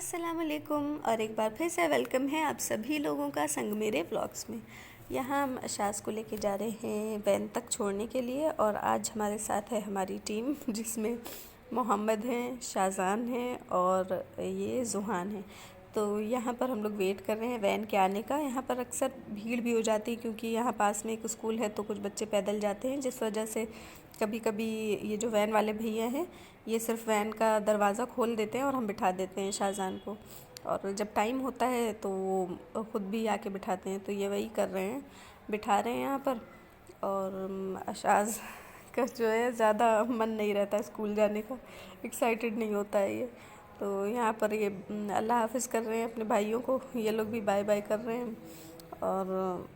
अस्सलाम वालेकुम और एक बार फिर से वेलकम है आप सभी लोगों का संग मेरे व्लॉग्स में। यहाँ हम अशाज को लेके जा रहे हैं वैन तक छोड़ने के लिए और आज हमारे साथ है हमारी टीम जिसमें मोहम्मद हैं, शाहज़ान हैं और ये ज़ुहान है। तो यहाँ पर हम लोग वेट कर रहे हैं वैन के आने का। यहाँ पर अक्सर भीड़ भी हो जाती है क्योंकि यहाँ पास में एक स्कूल है तो कुछ बच्चे पैदल जाते हैं, जिस वजह से कभी कभी ये जो वैन वाले भैया हैं ये सिर्फ वैन का दरवाज़ा खोल देते हैं और हम बिठा देते हैं शाहज़ान को, और जब टाइम होता है तो वो ख़ुद भी आके बिठाते हैं। तो ये वही कर रहे हैं, बिठा रहे हैं यहाँ पर। और अशाज का जो है ज़्यादा मन नहीं रहता स्कूल जाने का, एक्साइटेड नहीं होता है ये। तो यहाँ पर ये अल्लाह हाफ़िज़ कर रहे हैं अपने भाइयों को, ये लोग भी बाय बाय कर रहे हैं। और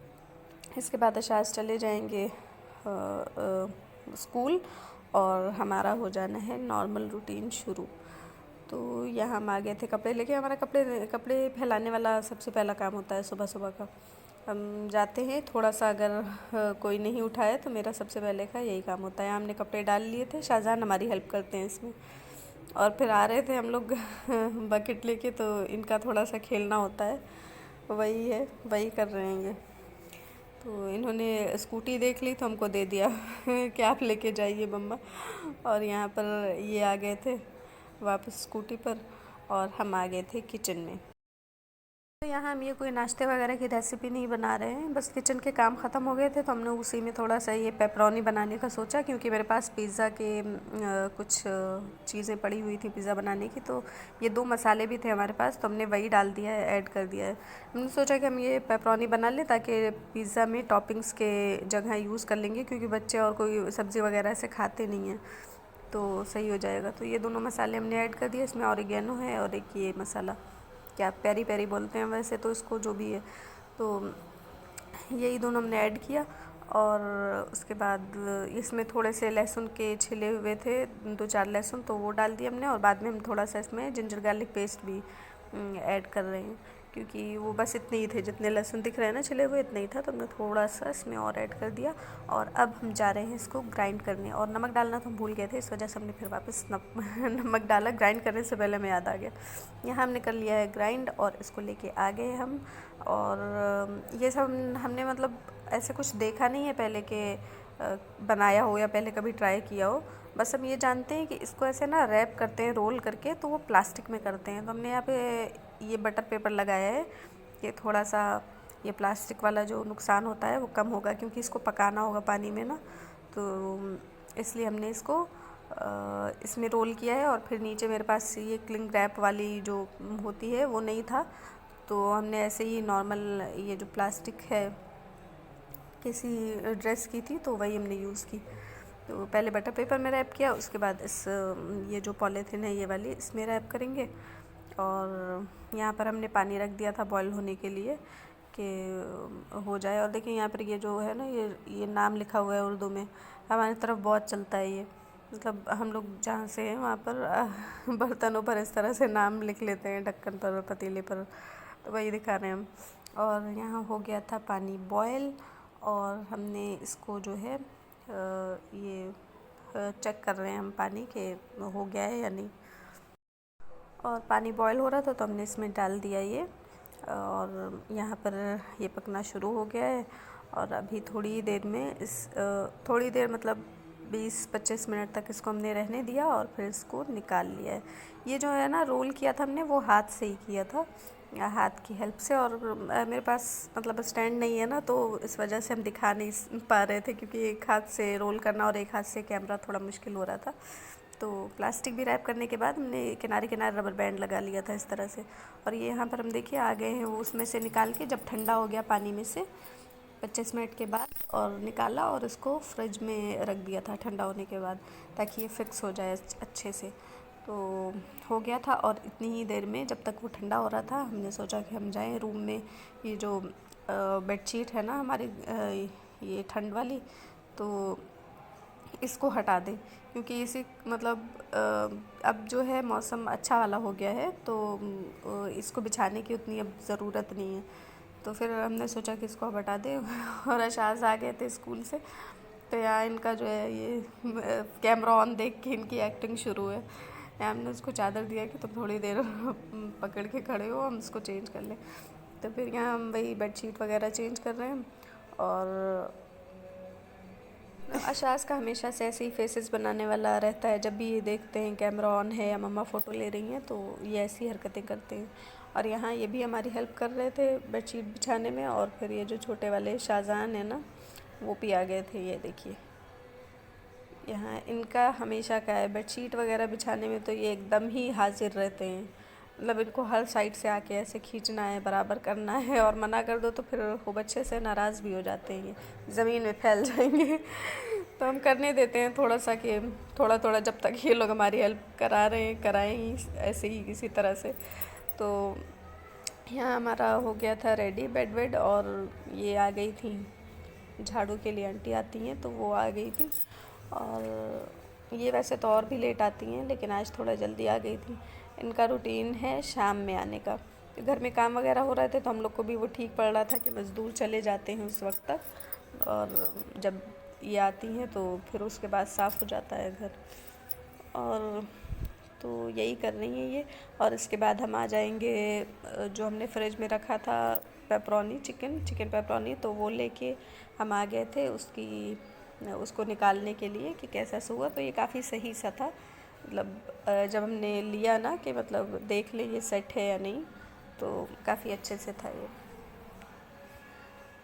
इसके बाद अशाज चले जाएंगे स्कूल और हमारा हो जाना है नॉर्मल रूटीन शुरू। तो यहाँ हम आ गए थे कपड़े लेके। हमारा कपड़े फैलाने वाला सबसे पहला काम होता है सुबह सुबह का। हम जाते हैं, थोड़ा सा अगर कोई नहीं उठाए तो मेरा सबसे पहले का यही काम होता है। हमने कपड़े डाल लिए थे, शाहज़ान हमारी हेल्प करते हैं इसमें। और फिर आ रहे थे हम लोग बकेट लेके, तो इनका थोड़ा सा खेलना होता है, वही है, वही कर रहे हैं ये। तो इन्होंने स्कूटी देख ली तो हमको दे दिया कि आप लेके जाइए मम्मा। और यहाँ पर ये आ गए थे वापस स्कूटी पर और हम आ गए थे किचन में। तो यहाँ हम ये कोई नाश्ते वगैरह की रेसिपी नहीं बना रहे हैं, बस किचन के काम ख़त्म हो गए थे तो हमने उसी में थोड़ा सा ये पेपरोनी बनाने का सोचा, क्योंकि मेरे पास पिज़्ज़ा के कुछ चीज़ें पड़ी हुई थी पिज़्ज़ा बनाने की। तो ये 2 मसाले भी थे हमारे पास, तो हमने वही डाल दिया है, ऐड कर दिया है। हमने सोचा कि हम ये पेपरोनी बना लें ताकि पिज़्ज़ा में टॉपिंग्स के जगह यूज़ कर लेंगे, क्योंकि बच्चे और कोई सब्ज़ी वगैरह से खाते नहीं हैं, तो सही हो जाएगा। तो ये दोनों मसाले हमने ऐड कर दिए। इसमें ऑरिगेनो है और एक ये मसाला, क्या पेरी पेरी बोलते हैं वैसे तो इसको, जो भी है। तो यही दोनों हमने ऐड किया। और उसके बाद इसमें थोड़े से लहसुन के छिले हुए थे, 2-4 लहसुन, तो वो डाल दिए हमने। और बाद में हम थोड़ा सा इसमें जिंजर गार्लिक पेस्ट भी ऐड कर रहे हैं, क्योंकि वो बस इतने ही थे, जितने लहसुन दिख रहे हैं ना छिले हुए, इतना ही था। तो हमने थोड़ा सा इसमें और ऐड कर दिया। और अब हम जा रहे हैं इसको ग्राइंड करने। और नमक डालना तो हम भूल गए थे, इस वजह से हमने फिर वापस नमक डाला। ग्राइंड करने से पहले हमें याद आ गया। यहाँ हमने कर लिया है ग्राइंड और इसको लेके आ गए हम। और ये सब हमने मतलब ऐसे कुछ देखा नहीं है पहले के बनाया हो या पहले कभी ट्राई किया हो। बस हम ये जानते हैं कि इसको ऐसे ना रैप करते हैं रोल करके, तो वो प्लास्टिक में करते हैं। तो हमने यहाँ पे ये बटर पेपर लगाया है कि थोड़ा सा ये प्लास्टिक वाला जो नुकसान होता है वो कम होगा, क्योंकि इसको पकाना होगा पानी में ना, तो इसलिए हमने इसको इसमें रोल किया है। और फिर नीचे मेरे पास ये क्लिंग रैप वाली जो होती है वो नहीं था, तो हमने ऐसे ही नॉर्मल ये जो प्लास्टिक है किसी ड्रेस की थी, तो वही हमने यूज़ की। तो पहले बटर पेपर में रैप किया, उसके बाद इस ये जो पॉलीथीन है ये वाली, इसमें रैप करेंगे। और यहाँ पर हमने पानी रख दिया था बॉईल होने के लिए कि हो जाए। और देखिए यहाँ पर ये जो है ना, ये नाम लिखा हुआ है उर्दू में। हमारी तरफ बहुत चलता है ये, मतलब हम लोग जहाँ से हैं वहाँ पर बर्तनों पर इस तरह से नाम लिख लेते हैं, ढक्कन पर, पतीले पर, तो वही दिखा रहे हैं हम। और यहाँ हो गया था पानी बॉयल और हमने इसको जो है ये चेक कर रहे हैं हम पानी के हो गया है या नहीं। और पानी बॉयल हो रहा था तो हमने इसमें डाल दिया ये, और यहाँ पर ये पकना शुरू हो गया है। और अभी थोड़ी देर में थोड़ी देर मतलब 20-25 मिनट तक इसको हमने रहने दिया और फिर इसको निकाल लिया है। ये जो है ना रोल किया था हमने, वो हाथ से ही किया था, हाथ की हेल्प से। और मेरे पास मतलब स्टैंड नहीं है ना, तो इस वजह से हम दिखा नहीं पा रहे थे, क्योंकि एक हाथ से रोल करना और एक हाथ से कैमरा थोड़ा मुश्किल हो रहा था। तो प्लास्टिक भी रैप करने के बाद हमने किनारे किनारे रबर बैंड लगा लिया था इस तरह से। और ये यहाँ पर हम देखिए आ गए हैं वो उसमें से निकाल के, जब ठंडा हो गया पानी में से 25 मिनट के बाद, और निकाला और इसको फ्रिज में रख दिया था ठंडा होने के बाद, ताकि ये फिक्स हो जाए अच्छे से। तो हो गया था। और इतनी ही देर में जब तक वो ठंडा हो रहा था, हमने सोचा कि हम जाएं रूम में। ये जो बेडशीट है ना हमारी, ये ठंड वाली, तो इसको हटा दें, क्योंकि इसी मतलब अब जो है मौसम अच्छा वाला हो गया है, तो इसको बिछाने की उतनी अब ज़रूरत नहीं है। तो फिर हमने सोचा कि इसको अब हटा दें और अशाज आ गए थे स्कूल से, तो यहाँ इनका जो है ये कैमरा ऑन देख के इनकी एक्टिंग शुरू है मैम ने उसको चादर दिया कि तुम थोड़ी देर पकड़ के खड़े हो, हम उसको चेंज कर लें। तो फिर यहाँ हम वही बेडशीट वगैरह चेंज कर रहे हैं। और अशास का हमेशा से ऐसे ही फेसेस बनाने वाला रहता है, जब भी ये देखते हैं कैमरा ऑन है या मम्मा फ़ोटो ले रही हैं तो ये ऐसी हरकतें करते हैं। और यहाँ ये भी हमारी हेल्प कर रहे थे बेडशीट बिछाने में। और फिर ये जो छोटे वाले शाहजहान है ना, वो भी आ गए थे। ये देखिए, यहाँ इनका हमेशा का है बेडशीट वगैरह बिछाने में, तो ये एकदम ही हाजिर रहते हैं। मतलब इनको हर साइड से आके ऐसे खींचना है, बराबर करना है, और मना कर दो तो फिर वो बच्चे से नाराज़ भी हो जाते हैं, ये ज़मीन में फैल जाएंगे। तो हम करने देते हैं थोड़ा सा, कि थोड़ा थोड़ा जब तक ये लोग हमारी हेल्प करा रहे हैं कराएं ही ऐसे ही किसी तरह से। तो यहाँ हमारा हो गया था रेडी बेड वेड। और ये आ गई थी झाड़ू के लिए, आंटी आती हैं तो वो आ गई थी। और ये वैसे तो और भी लेट आती हैं, लेकिन आज थोड़ा जल्दी आ गई थी। इनका रूटीन है शाम में आने का। घर में काम वगैरह हो रहे थे तो हम लोग को भी वो ठीक पड़ रहा था कि मज़दूर चले जाते हैं उस वक्त तक, और जब ये आती हैं तो फिर उसके बाद साफ़ हो जाता है घर। और तो यही कर रही हैं ये। और इसके बाद हम आ जाएंगे, जो हमने फ्रिज में रखा था पेपरोनी चिकन पेपरोनी, तो वो लेके हम आ गए थे उसको निकालने के लिए कि कैसा सा हुआ। तो ये काफ़ी सही सा था, मतलब जब हमने लिया ना कि मतलब देख लें ये सेट है या नहीं, तो काफ़ी अच्छे से था ये।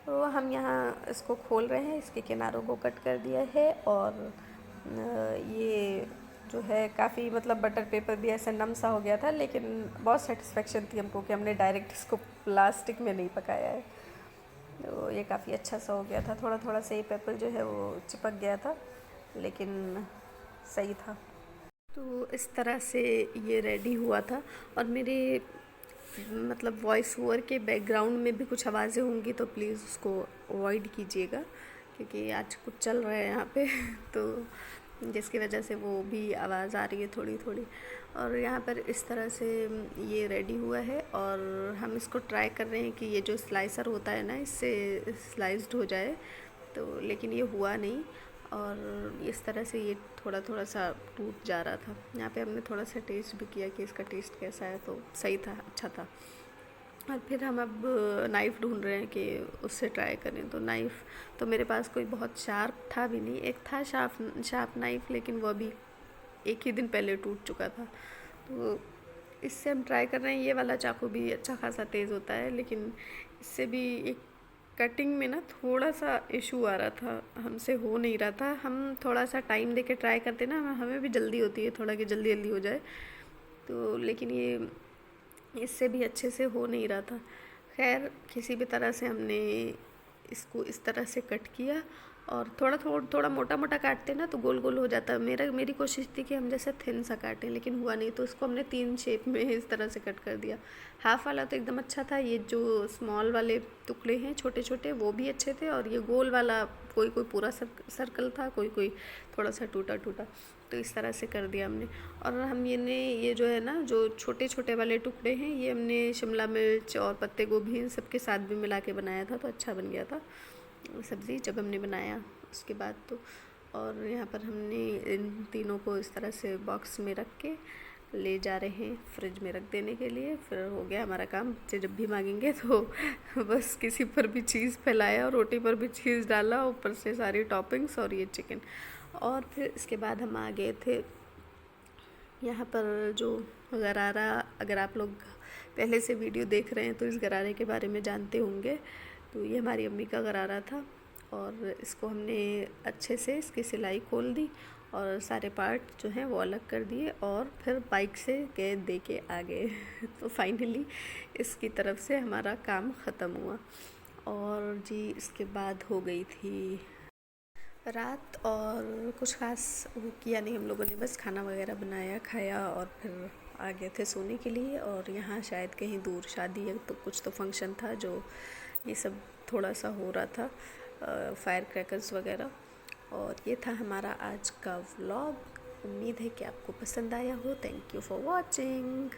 तो हम यहाँ इसको खोल रहे हैं, इसके किनारों को कट कर दिया है। और ये जो है काफ़ी, मतलब बटर पेपर भी ऐसा नम सा हो गया था, लेकिन बहुत सेटिस्फेक्शन थी हमको कि हमने डायरेक्ट इसको प्लास्टिक में नहीं पकाया है। तो ये काफ़ी अच्छा सा हो गया था। थोड़ा थोड़ा सा ये पेपर जो है वो चिपक गया था, लेकिन सही था। तो इस तरह से ये रेडी हुआ था। और मेरे मतलब वॉइस ओवर के बैकग्राउंड में भी कुछ आवाज़ें होंगी तो प्लीज़ उसको अवॉइड कीजिएगा, क्योंकि आज कुछ चल रहा है यहाँ पे तो जिसकी वजह से वो भी आवाज़ आ रही है थोड़ी थोड़ी। और यहाँ पर इस तरह से ये रेडी हुआ है। और हम इसको ट्राई कर रहे हैं कि ये जो स्लाइसर होता है ना, इससे स्लाइस्ड हो जाए, तो लेकिन ये हुआ नहीं। और इस तरह से ये थोड़ा थोड़ा सा टूट जा रहा था। यहाँ पे हमने थोड़ा सा टेस्ट भी किया कि इसका टेस्ट कैसा है, तो सही था, अच्छा था। और फिर हम अब नाइफ़ ढूंढ रहे हैं कि उससे ट्राई करें। तो नाइफ़ तो मेरे पास कोई बहुत शार्प था भी नहीं। एक था शार्प नाइफ़, लेकिन वो अभी एक ही दिन पहले टूट चुका था। तो इससे हम ट्राई कर रहे हैं। ये वाला चाकू भी अच्छा खासा तेज़ होता है, लेकिन इससे भी एक कटिंग में ना थोड़ा सा इशू आ रहा था, हमसे हो नहीं रहा था। हम थोड़ा सा टाइम दे के ट्राई करते ना, हमें भी जल्दी होती है थोड़ा कि जल्दी जल्दी हो जाए, तो लेकिन ये इससे भी अच्छे से हो नहीं रहा था। खैर किसी भी तरह से हमने इसको इस तरह से कट किया। और थोड़ा मोटा मोटा काटते ना तो गोल गोल हो जाता। मेरी कोशिश थी कि हम जैसे थिन सा काटें, लेकिन हुआ नहीं, तो इसको हमने 3 शेप में इस तरह से कट कर दिया। हाफ़ वाला तो एकदम अच्छा था। ये जो स्मॉल वाले टुकड़े हैं छोटे छोटे, वो भी अच्छे थे। और ये गोल वाला कोई कोई पूरा सर्कल था, कोई कोई थोड़ा सा टूटा टूटा, तो इस तरह से कर दिया हमने। और हम ये जो है ना, जो छोटे छोटे वाले टुकड़े हैं, ये हमने शिमला मिर्च और पत्ते गोभी इन सब के साथ भी मिला के बनाया था, तो अच्छा बन गया था सब्ज़ी जब हमने बनाया उसके बाद। तो और यहाँ पर हमने इन तीनों को इस तरह से बॉक्स में रख के ले जा रहे हैं फ्रिज में रख देने के लिए। फिर हो गया हमारा काम। बच्चे जब भी मांगेंगे तो बस किसी पर भी चीज़ फैलाया और रोटी पर भी चीज़ डाला, ऊपर से सारी टॉपिंग्स और ये चिकन। और फिर इसके बाद हम आ गए थे यहाँ पर जो गरारा। अगर आप लोग पहले से वीडियो देख रहे हैं तो इस गरारे के बारे में जानते होंगे। तो ये हमारी अम्मी का गरारा था, और इसको हमने अच्छे से इसकी सिलाई खोल दी और सारे पार्ट जो हैं वो अलग कर दिए, और फिर बाइक से गए दे के आ गए। तो फाइनली इसकी तरफ से हमारा काम ख़त्म हुआ। और जी इसके बाद हो गई थी रात, और कुछ खास वो किया नहीं हम लोगों ने, बस खाना वगैरह बनाया, खाया और फिर आ गए थे सोने के लिए। और यहाँ शायद कहीं दूर शादी है, तो कुछ तो फंक्शन था, जो ये सब थोड़ा सा हो रहा था, फायर क्रैकर्स वगैरह। और ये था हमारा आज का व्लॉग। उम्मीद है कि आपको पसंद आया हो। Thank you for watching.